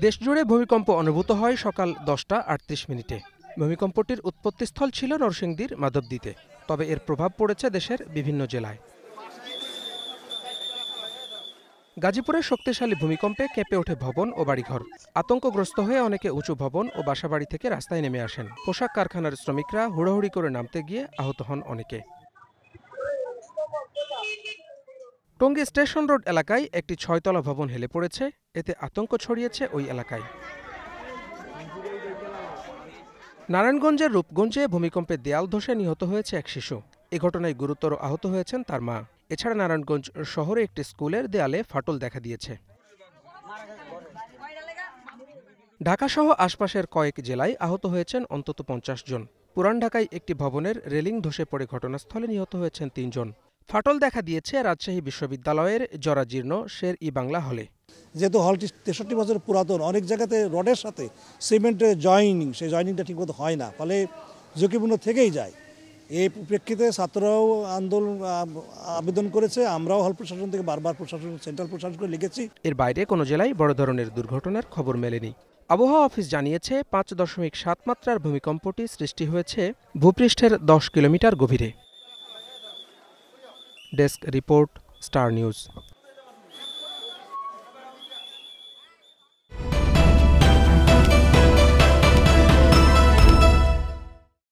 দেশজুড়ে ভূমিকম্প অনুভূত হয় সকাল 10:38 ভূমিকম্পটির উৎপত্তিস্থল ছিল নরসিংদীর মাধবদীতে, তবে এর প্রভাব পড়েছে দেশের বিভিন্ন জেলায়। গাজীপুরের শক্তিশালী ভূমিকম্পে কেঁপে ওঠে ভবন ও বাড়িঘর। আতঙ্কগ্রস্ত হয়ে অনেকে উঁচু ভবন ও বাসাবাড়ি থেকে রাস্তায় নেমে আসেন। পোশাক কারখানার শ্রমিকরা হুড়োহুড়ি করে নামতে গিয়ে আহত হন অনেকে। টঙ্গী স্টেশন রোড এলাকায় একটি 6তলা ভবন হেলে পড়েছে, এতে আতঙ্ক ছড়িয়েছে ওই এলাকায়। নারায়ণগঞ্জের রূপগঞ্জে ভূমিকম্পে দেয়াল ধসে নিহত হয়েছে এক শিশু। এ ঘটনায় গুরুতর আহত হয়েছেন তার মা। এছাড়া নারায়ণগঞ্জ শহরে একটি স্কুলের দেয়ালে ফাটল দেখা দিয়েছে। ঢাকাসহ আশপাশের কয়েক জেলায় আহত হয়েছেন অন্তত 50 জন। পুরান ঢাকায় একটি ভবনের রেলিং ধসে পড়ে ঘটনাস্থলে নিহত হয়েছেন 3 জন। ফাটল দেখা দিয়েছে রাজশাহী বিশ্ববিদ্যালয়ের জরাজীর্ণ শের-ই-বাংলা হলে। যেহেতু হলটি 63 বছর পুরাতন, অনেক জায়গাতে রডের সাথে সিমেন্টের জয়েনিং, সেই জয়েনিংটা ঠিকমতো হয় না, ফলে ঝুঁকিপূর্ণ থেকেই যায়। এই প্রেক্ষিতে ছাত্ররাও আবেদন করেছে, আমরাও হল প্রশাসন থেকে বারবার সেন্ট্রাল প্রশাসনকে লিখেছি। এর বাইরে কোনো জেলায় বড় ধরনের দুর্ঘটনার খবর মেলেনি। আবহাওয়া অফিস জানিয়েছে 5.7 মাত্রার ভূমিকম্পটি সৃষ্টি হয়েছে ভূপৃষ্ঠের 10 কিলোমিটার গভীরে। Desk report, star news.